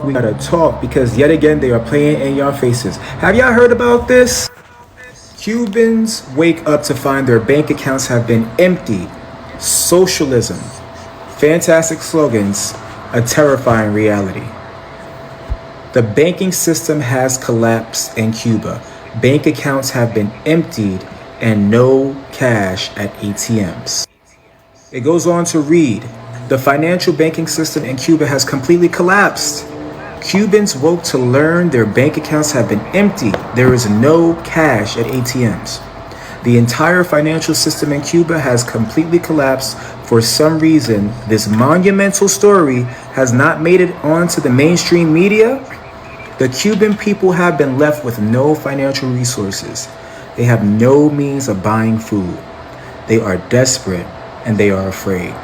We gotta talk because yet again they are playing in your faces. Have y'all heard about this? Cubans wake up to find their bank accounts have been emptied. Socialism. Fantastic slogans, a terrifying reality. The banking system has collapsed in Cuba. Bank accounts have been emptied and no cash at ATMs. It goes on to read, the financial banking system in Cuba has completely collapsed. Cubans woke to learn their bank accounts have been empty. There is no cash at ATMs. The entire financial system in Cuba has completely collapsed. For some reason, this monumental story has not made it onto the mainstream media. The Cuban people have been left with no financial resources. They have no means of buying food. They are desperate and they are afraid.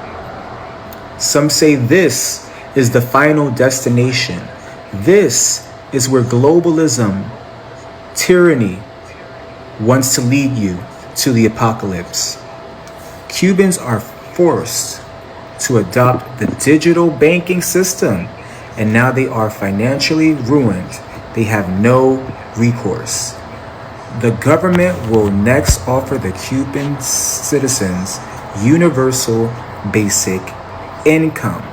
Some say this is the final destination. This is where globalism, tyranny, wants to lead you to the apocalypse. Cubans are forced to adopt the digital banking system, and now they are financially ruined. They have no recourse. The government will next offer the Cuban citizens universal basic income.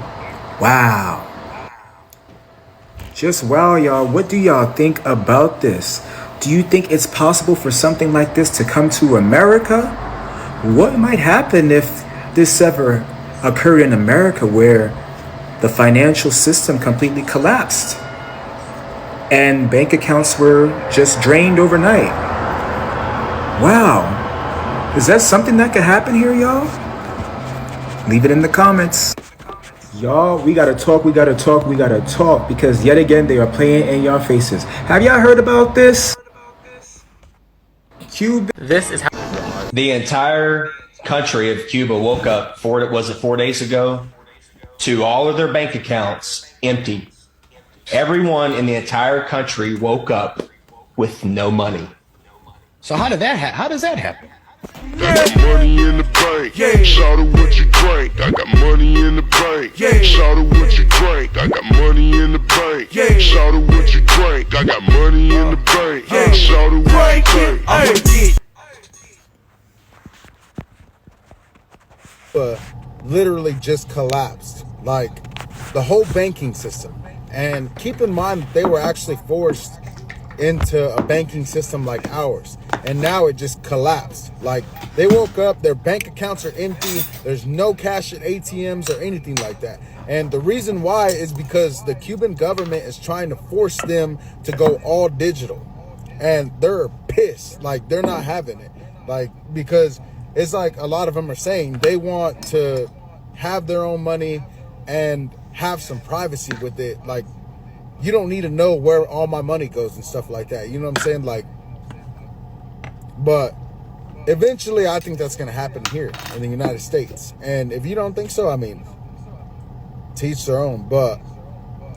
Wow. Just wow, y'all. What do y'all think about this? Do you think it's possible for something like this to come to America? What might happen if this ever occurred in America where the financial system completely collapsed and bank accounts were just drained overnight? Wow. Is that something that could happen here, y'all? Leave it in the comments. Y'all, we gotta talk because yet again they are playing in your faces. Have y'all heard about this? Cuba. This is how The entire country of Cuba woke up 4 days ago to all of their bank accounts empty. Everyone in the entire country woke up with no money. So how does that happen? I got money in the bank. Yeah. Shout out what you drink. I got money in the bank. Yeah. Shout out what you drink. I got money in the bank. Yeah. Shout out what you drink. I got money in the bank. Yeah. Shout out what you drink. I'm gonna get literally just collapsed, like the whole banking system. And keep in mind, they were actually forced into a banking system like ours, and now it just collapsed. Like, they woke up, their bank accounts are empty, there's no cash at ATMs or anything like that. And the reason why is because the Cuban government is trying to force them to go all digital, and they're pissed. Like, they're not having it, like, because it's like a lot of them are saying they want to have their own money and have some privacy with it. Like, you don't need to know where all my money goes and stuff like that. You know what I'm saying? Like, but eventually I think that's going to happen here in the United States. And if you don't think so, I mean, to each their own. But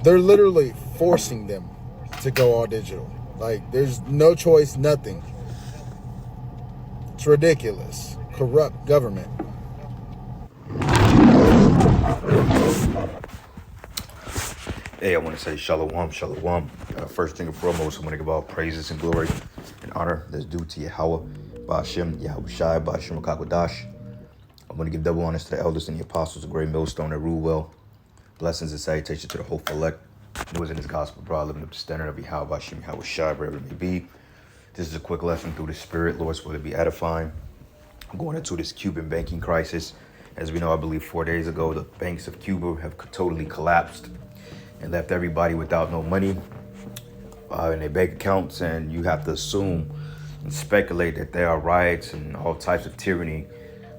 they're literally forcing them to go all digital. Like, there's no choice, nothing. It's ridiculous. Corrupt government. Hey, I want to say shalom, shalom. First thing and foremost, I want to give all praises and glory and honor that's due to Yahweh, Ba'ashem, Yahweh Shai, Ba'ashem Kakwadash. I want to give double honors to the elders and the apostles, a great millstone that rule well. Blessings and salutations to the whole elect who is in this gospel, broad, living up to the standard of Yahweh, Ba'ashem, Yahweh Shai, wherever it may be. This is a quick lesson through the Spirit. Lord's will it be edifying. I'm going into this Cuban banking crisis. As we know, I believe 4 days ago, the banks of Cuba have totally collapsed and left everybody without no money in their bank accounts. And you have to assume and speculate that there are riots and all types of tyranny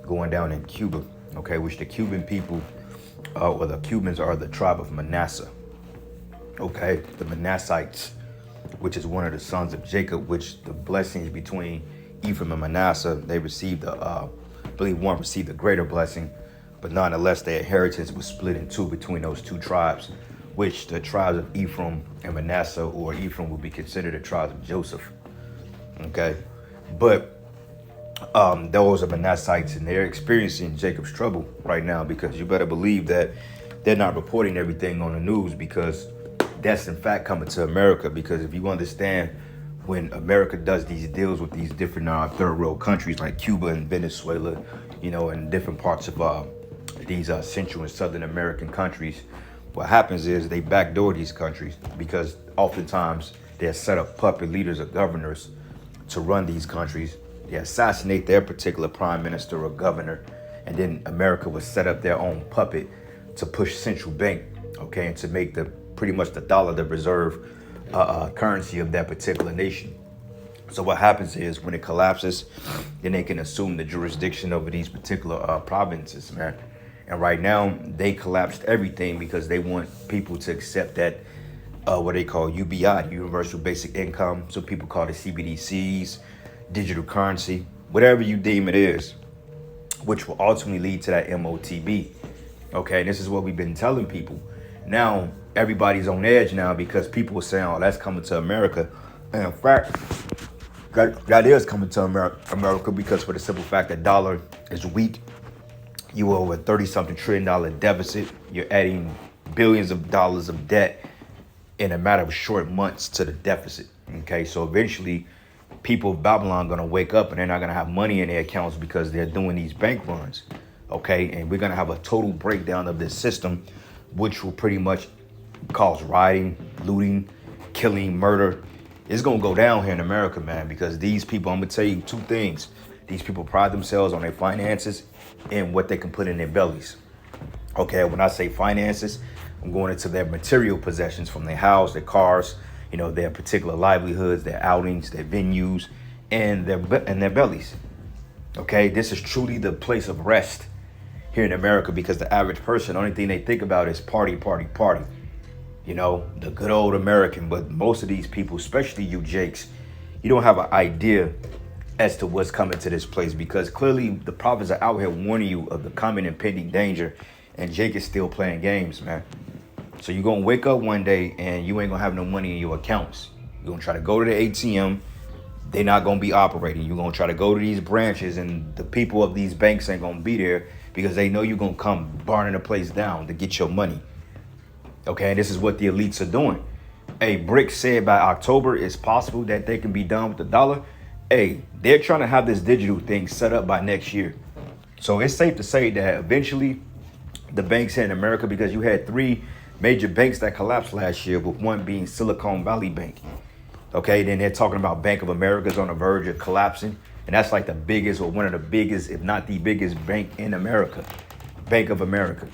going down in Cuba, okay, which the Cuban people, or the Cubans are the tribe of Manasseh, okay, the Manassites, which is one of the sons of Jacob, which the blessings between Ephraim and Manasseh, they received, I believe one received a greater blessing, but nonetheless their inheritance was split in two between those two tribes, which the tribes of Ephraim and Manasseh, or Ephraim, would be considered the tribes of Joseph. Okay, but those are Manassites, and they're experiencing Jacob's trouble right now, because you better believe that they're not reporting everything on the news, because that's in fact coming to America. Because if you understand, when America does these deals with these different third world countries like Cuba and Venezuela, and different parts of these Central and Southern American countries, what happens is they backdoor these countries, because oftentimes they're set up puppet leaders or governors to run these countries. They assassinate their particular prime minister or governor, and then America would set up their own puppet to push central bank, okay, and to make the pretty much the dollar the reserve currency of that particular nation. So what happens is when it collapses, then they can assume the jurisdiction over these particular provinces, man. And right now they collapsed everything because they want people to accept that what they call UBI, Universal Basic Income. So people call it CBDCs, digital currency, whatever you deem it is, which will ultimately lead to that MOTB. Okay, this is what we've been telling people. Now everybody's on edge now because people are saying, "Oh, that's coming to America." And in fact, that is coming to America because for the simple fact that dollar is weak. You owe a $30-something trillion deficit. You're adding billions of dollars of debt in a matter of short months to the deficit. Okay, so eventually people of Babylon are going to wake up and they're not going to have money in their accounts because they're doing these bank runs. Okay, and we're going to have a total breakdown of this system, which will pretty much cause rioting, looting, killing, murder. It's going to go down here in America, man, because these people, I'm going to tell you two things. These people pride themselves on their finances and what they can put in their bellies. Okay, when I say finances, I'm going into their material possessions from their house, their cars, their particular livelihoods, their outings, their venues, and their bellies. Okay, this is truly the place of rest here in America because the average person, the only thing they think about is party, party, party. The good old American. But most of these people, especially you Jakes, you don't have an idea as to what's coming to this place because clearly the prophets are out here warning you of the coming impending danger, and Jake is still playing games, man. So you're going to wake up one day and you ain't going to have no money in your accounts. You're going to try to go to the ATM. They're not going to be operating. You're going to try to go to these branches and the people of these banks ain't going to be there because they know you're going to come burning the place down to get your money. Okay, and this is what the elites are doing. Hey, Brick said by October it's possible that they can be done with the dollar. Hey, they're trying to have this digital thing set up by next year. So it's safe to say that eventually the banks here in America, because you had three major banks that collapsed last year, with one being Silicon Valley Bank. Okay, then they're talking about Bank of America's on the verge of collapsing. And that's like the biggest or one of the biggest, if not the biggest bank in America, Bank of America.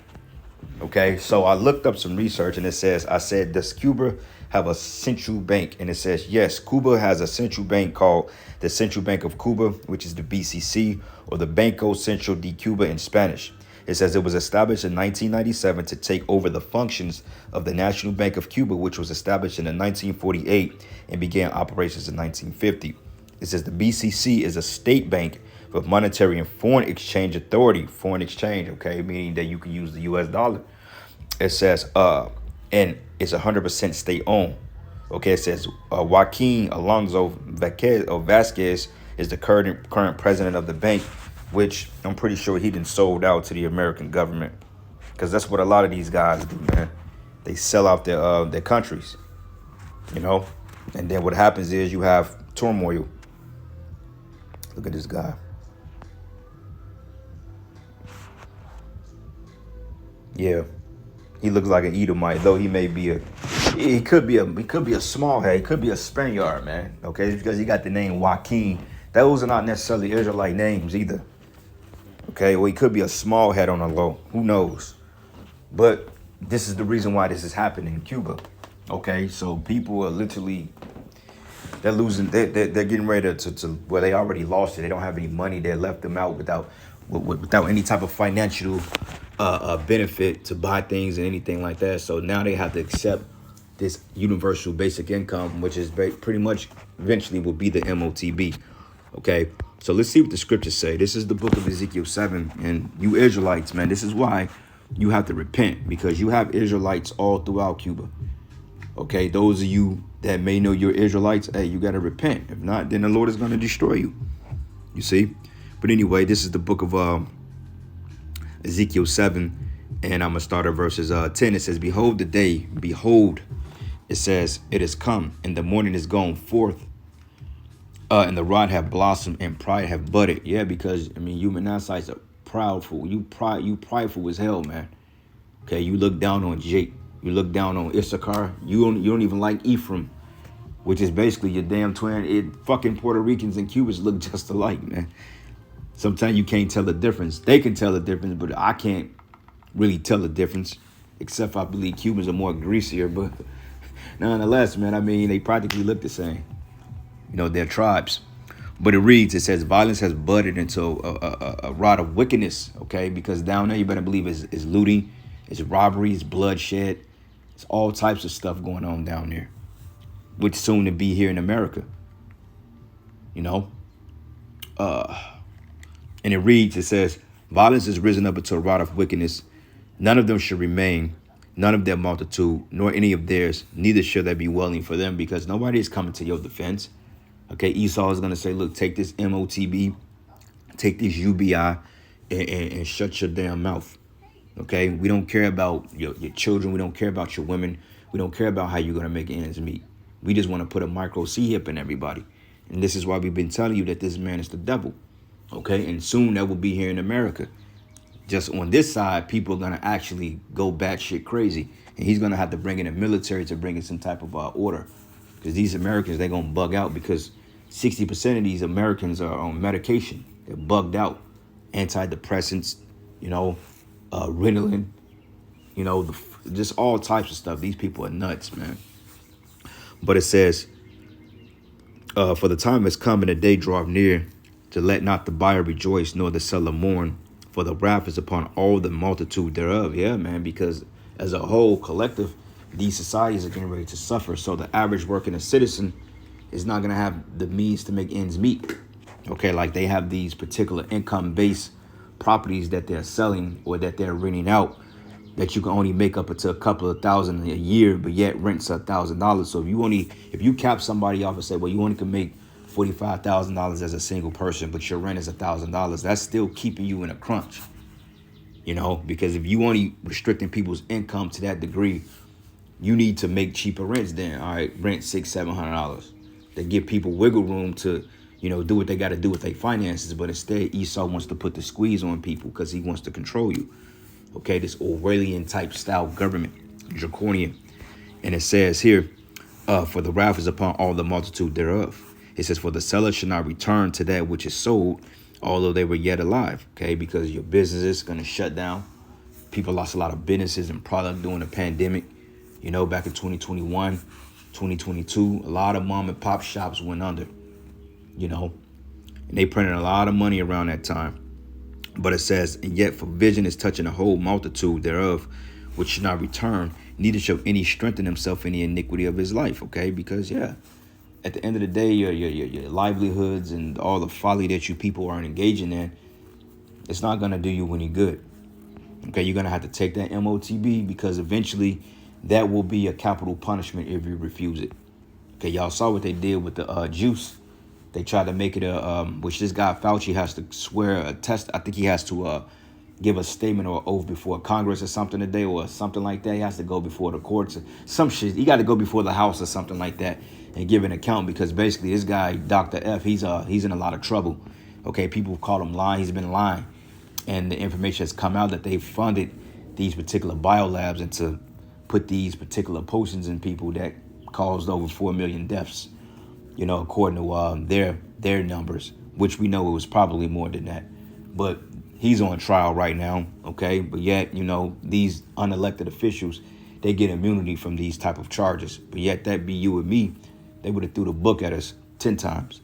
Okay, so I looked up some research and I said, does Cuba have a central bank? And it says, yes, Cuba has a central bank called the Central Bank of Cuba, which is the BCC, or the Banco Central de Cuba in Spanish. It says it was established in 1997 to take over the functions of the National Bank of Cuba, which was established in 1948 and began operations in 1950. It says the BCC is a state bank with monetary and foreign exchange authority, foreign exchange, okay, meaning that you can use the US dollar. It says, and it's 100% state owned. Okay, it says Joaquin Alonso Vasquez is the current president of the bank, which I'm pretty sure he done sold out to the American government, because that's what a lot of these guys do, man. They sell out their countries, and then what happens is you have turmoil. Look at this guy. Yeah, he looks like an Edomite, though he could be a small head. He could be a Spaniard, man. Okay, because he got the name Joaquin. Those are not necessarily Israelite names either. Okay, well, he could be a small head on the low. Who knows? But this is the reason why this is happening in Cuba. Okay, so people are literally, they're losing. They're getting ready to well, they already lost it. They don't have any money. They left them out without any type of financial benefit to buy things and anything like that. So now they have to accept this universal basic income, which is pretty much eventually will be the MOTB. Okay, so let's see what the scriptures say. This is the book of Ezekiel 7. And you Israelites, man, this is why you have to repent, because you have Israelites all throughout Cuba. Okay, those of you that may know you're Israelites, hey, you got to repent. If not, then the Lord is going to destroy you. You see? But anyway, this is the book of Ezekiel 7. And I'm going to start at verses 10. It says, behold, It says, it is come, and the morning is gone forth, and the rod have blossomed, and pride have budded. Yeah, because I mean, you Manassites are proudful. You prideful as hell, man. Okay, you look down on Jake. You look down on Issachar. You don't even like Ephraim, which is basically your damn twin. Fucking Puerto Ricans and Cubans look just alike, man. Sometimes you can't tell the difference. They can tell the difference, but I can't really tell the difference, except I believe Cubans are more greasier. But nonetheless, man, I mean, they practically look the same. You know, they're tribes. But it reads, it says, violence has budded into a rod of wickedness, okay? Because down there, you better believe is looting, it's robbery, it's bloodshed. It's all types of stuff going on down there, which soon to be here in America, you know? And it reads, it says, violence is risen up into a rod of wickedness. None of them should remain, none of their multitude, nor any of theirs, neither shall there be dwelling for them, because nobody is coming to your defense. Okay, Esau is going to say, look, take this MOTB, take this UBI, and shut your damn mouth. Okay, we don't care about your children. We don't care about your women. We don't care about how you're going to make ends meet. We just want to put a micro C-hip in everybody. And this is why we've been telling you that this man is the devil. Okay, and soon that will be here in America. Just on this side, people are going to actually go batshit crazy. And he's going to have to bring in the military to bring in some type of order. Because these Americans, they're going to bug out because 60% of these Americans are on medication. They're bugged out. Antidepressants, you know, Ritalin, you know, just all types of stuff. These people are nuts, man. But it says, for the time has come and the day draweth near, to let not the buyer rejoice, nor the seller mourn, for the wrath is upon all the multitude thereof. Yeah, man, because as a whole collective, these societies are getting ready to suffer. So the average working citizen is not going to have the means to make ends meet. Okay, like they have these particular income-based properties that they're selling or that they're renting out that you can only make up to a couple of thousand a year, but yet rent's $1,000. So if you cap somebody off and say, well, you only can make $45,000 as a single person, but your rent is $1,000, that's still keeping you in a crunch. You know, because if you only restricting people's income to that degree, you need to make cheaper rents then. All right, rent $600-700. They give people wiggle room to, you know, do what they got to do with their finances. But instead, Esau wants to put the squeeze on people because he wants to control you. Okay, this Orwellian type style government, draconian. And it says here, for the wrath is upon all the multitude thereof. It says, for the seller should not return to that which is sold, although they were yet alive. Okay, because your business is going to shut down. People lost a lot of businesses and product during the pandemic. You know, back in 2021, 2022, a lot of mom and pop shops went under, you know, and they printed a lot of money around that time. But it says, and yet for vision is touching the whole multitude thereof, which should not return, neither shall any strengthen himself in the iniquity of his life. Okay, because yeah, at the end of the day, your livelihoods and all the folly that you people are engaging in, it's not gonna do you any good. Okay, you're gonna have to take that MOTB because eventually that will be a capital punishment if you refuse it. Okay, y'all saw what they did with the juice. They tried to make it which this guy Fauci has to swear a test. I think he has to give a statement or oath before Congress or something today or something like that. He has to go before the courts or some shit. He got to go before the House or something like that and give an account because basically this guy, Dr. F, he's in a lot of trouble. Okay, people call him lying. He's been lying. And the information has come out that they funded these particular biolabs and to put these particular potions in people that caused over 4 million deaths. You know, according to their numbers, which we know it was probably more than that. But he's on trial right now, okay? But yet, you know, these unelected officials, they get immunity from these type of charges. But yet that be you and me, they would have threw the book at us 10 times,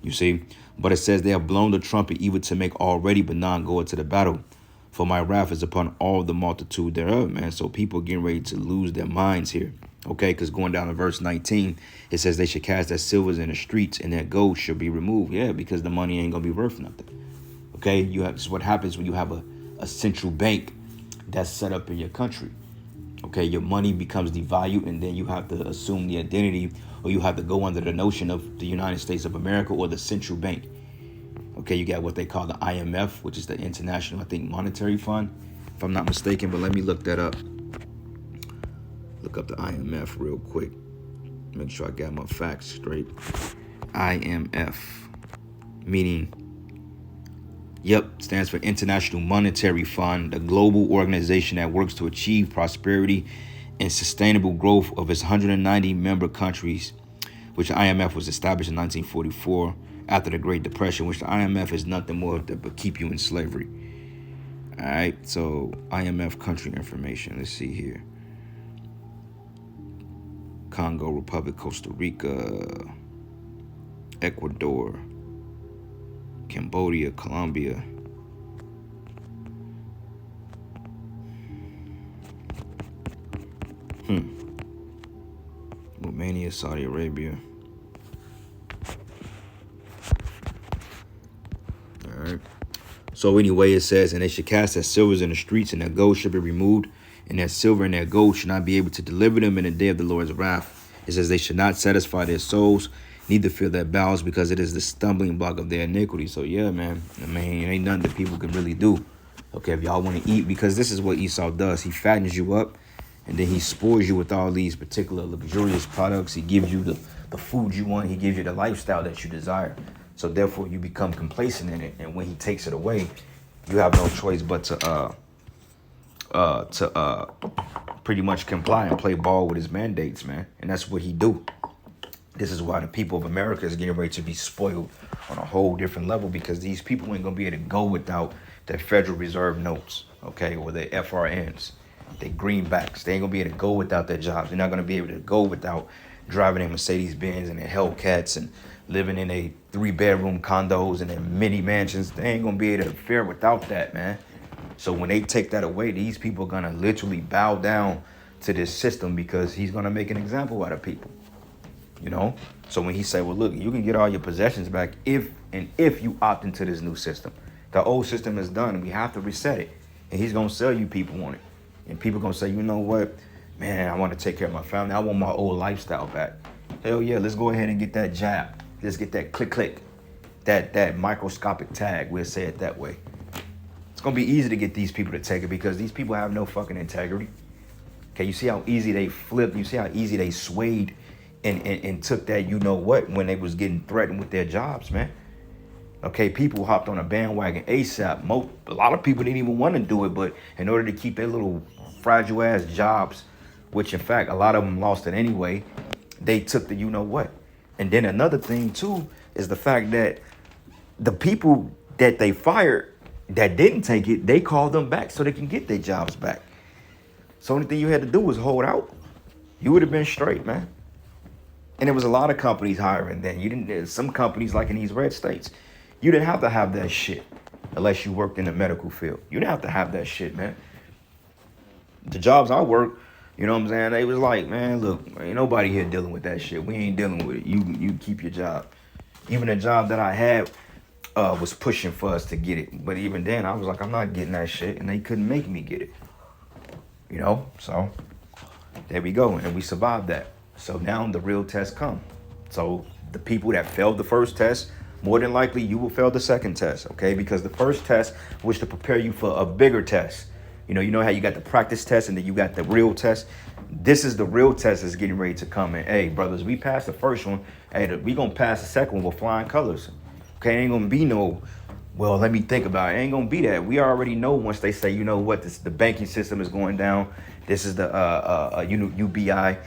you see? But it says they have blown the trumpet even to make all ready, but none go into the battle. For my wrath is upon all the multitude thereof, man. So people are getting ready to lose their minds here. Okay, because going down to verse 19, it says they should cast their silvers in the streets and their gold should be removed. Yeah, because the money ain't going to be worth nothing. Okay, this is what happens when you have a central bank that's set up in your country. Okay, your money becomes devalued and then you have to assume the identity or you have to go under the notion of the United States of America or the central bank. Okay, you got what they call the IMF, which is the International, I think, Monetary Fund, if I'm not mistaken, but let me look that up. Look up the IMF real quick. Make sure I got my facts straight. IMF, meaning, stands for International Monetary Fund, the global organization that works to achieve prosperity and sustainable growth of its 190 member countries, which the IMF was established in 1944 after the Great Depression, which the IMF is nothing more but keep you in slavery. All right, so IMF country information. Let's see here. Congo Republic, Costa Rica, Ecuador, Cambodia, Colombia, Romania, Saudi Arabia. All right. So anyway, it says, and they should cast their silvers in the streets, and their gold should be removed, and their silver and their gold should not be able to deliver them in the day of the Lord's wrath. It says they should not satisfy their souls, neither fill their bowels, because it is the stumbling block of their iniquity. So yeah, man, I mean, it ain't nothing that people can really do. Okay, if y'all want to eat, because this is what Esau does. He fattens you up, and then he spoils you with all these particular luxurious products. He gives you the food you want. He gives you the lifestyle that you desire. So therefore, you become complacent in it. And when he takes it away, you have no choice but to pretty much comply and play ball with his mandates, man. And that's what he do. This is why the people of America is getting ready to be spoiled on a whole different level, because these people ain't gonna be able to go without their Federal Reserve notes, okay, or their FRNs, their greenbacks. They ain't gonna be able to go without their jobs. They're not gonna be able to go without driving a Mercedes-Benz and their Hellcats and living in a 3-bedroom condos and their mini mansions. They ain't gonna be able to fare without that, man. So when they take that away, these people are gonna literally bow down to this system, because he's gonna make an example out of people. You know, so when he say, well, look, you can get all your possessions back if you opt into this new system. The old system is done, and we have to reset it. And he's gonna sell you people on it, and people gonna say, you know what, man, I want to take care of my family. I want my old lifestyle back. Hell yeah, let's go ahead and get that jab. Let's get that click, that microscopic tag. We'll say it that way. It's gonna be easy to get these people to take it, because these people have no fucking integrity. Okay, you see how easy they flipped. You see how easy they swayed and took that, you know what, when they was getting threatened with their jobs, man. Okay, people hopped on a bandwagon ASAP. A lot of people didn't even want to do it, but in order to keep their little fragile ass jobs, which in fact a lot of them lost it anyway, they took the you know what. And then another thing too is the fact that the people that they fired that didn't take it, they called them back so they can get their jobs back. So only thing you had to do was hold out. You would have been straight, man. And there was a lot of companies hiring then. You didn't. Some companies, like in these red states, you didn't have to have that shit unless you worked in the medical field. You didn't have to have that shit, man. The jobs I worked, you know what I'm saying? They was like, man, look, ain't nobody here dealing with that shit. We ain't dealing with it. You keep your job. Even the job that I had was pushing for us to get it. But even then, I was like, I'm not getting that shit, and they couldn't make me get it. You know, so there we go, and we survived that. So now the real test come. So the people that failed the first test, more than likely you will fail the second test, okay? Because the first test was to prepare you for a bigger test. You know how you got the practice test and then you got the real test. This is the real test that's getting ready to come. And hey, brothers, we passed the first one. Hey, we gonna pass the second one with flying colors. Okay, ain't gonna be no, well, let me think about it. Ain't gonna be that. We already know once they say, you know what, the banking system is going down. This is the UBI.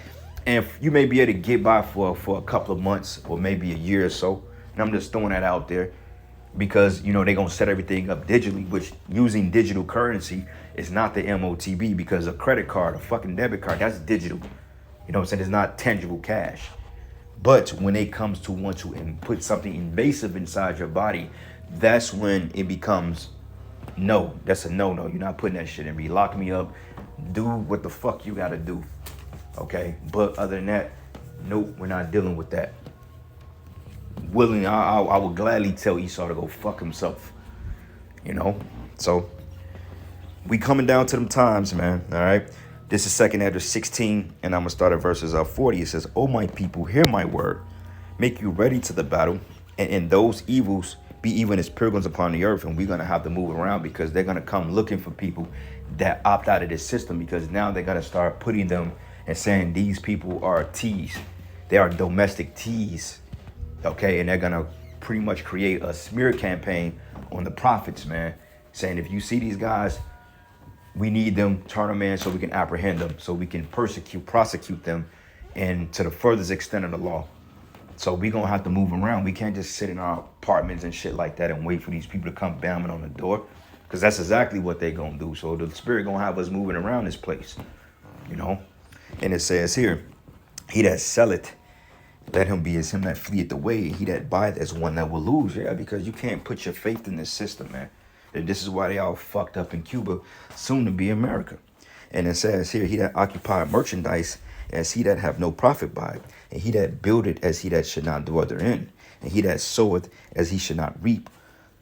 And you may be able to get by for a couple of months or maybe a year or so. And I'm just throwing that out there because, you know, they're going to set everything up digitally, which using digital currency is not the MOTB, because a credit card, a fucking debit card, that's digital. You know what I'm saying? It's not tangible cash. But when it comes to want to put something invasive inside your body, that's when it becomes no. That's a no-no. You're not putting that shit in me. Lock me up. Do what the fuck you got to do. Okay, but other than that, nope, we're not dealing with that. I would gladly tell Esau to go fuck himself. You know, so we coming down to them times, man. All right, this is 2nd Ezra 16, and I'm gonna start at verses 40. It says, "O my people, hear my word. Make you ready to the battle, and in those evils be even as pilgrims upon the earth." And we're gonna have to move around because they're gonna come looking for people that opt out of this system, because now they're gonna start putting them and saying these people are teas. They are domestic teas. Okay, and they're gonna pretty much create a smear campaign on the prophets, man, saying if you see these guys, we need them, turn them in so we can apprehend them, so we can prosecute them, and to the furthest extent of the law. So we gonna have to move around. We can't just sit in our apartments and shit like that and wait for these people to come banging on the door, because that's exactly what they gonna do. So the Spirit gonna have us moving around this place, you know. And it says here, he that selleth, let him be as him that fleeth away. He that buyeth as one that will lose. Yeah, because you can't put your faith in this system, man. And this is why they all fucked up in Cuba, soon to be America. And it says here, he that occupieth merchandise as he that have no profit by it, and he that buildeth as he that should not dwell therein, and he that soweth as he should not reap.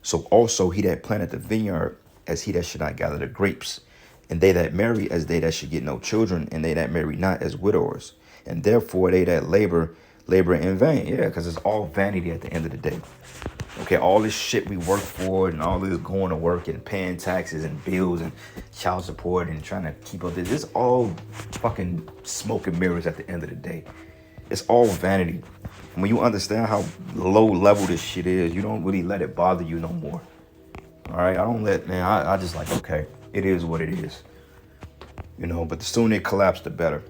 So also he that planteth the vineyard as he that should not gather the grapes. And they that marry as they that should get no children, and they that marry not as widowers. And therefore they that labor in vain. Yeah, because it's all vanity at the end of the day. Okay, all this shit we work for and all this going to work and paying taxes and bills and child support and trying to keep up this is all fucking smoke and mirrors at the end of the day. It's all vanity. When you understand how low level this shit is, you don't really let it bother you no more. All right, I just like, okay, it is what it is. You know, but the sooner it collapsed, the better.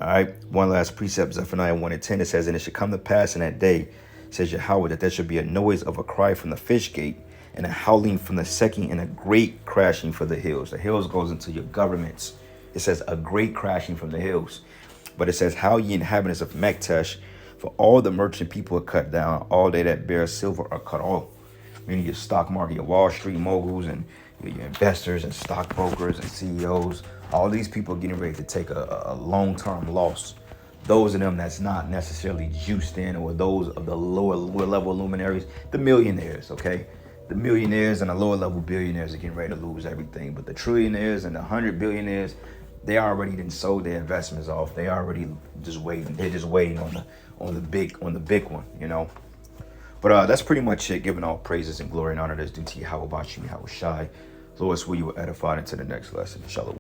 All right, one last precept, Zephaniah 1:10, it says, and it should come to pass in that day, says Yahweh, that there should be a noise of a cry from the fish gate, and a howling from the second, and a great crashing for the hills. The hills goes into your governments. It says a great crashing from the hills. But it says, how ye inhabitants of Mektesh, for all the merchant people are cut down, all they that bear silver are cut off. Meaning your stock market, your Wall Street moguls, and your investors and stockbrokers and CEOs, all these people are getting ready to take a long-term loss. Those of them that's not necessarily juiced in, or those of the lower level luminaries, the millionaires, okay? The millionaires and the lower level billionaires are getting ready to lose everything. But the trillionaires and the 100 billionaires, they already done sold their investments off. They already just waiting. They're just waiting on the big one, you know? But that's pretty much it. Giving all praises and glory and honor that's due to Yahweh Bashim, Yahweh Shai. Lord, will you edify into the next lesson. Shalom.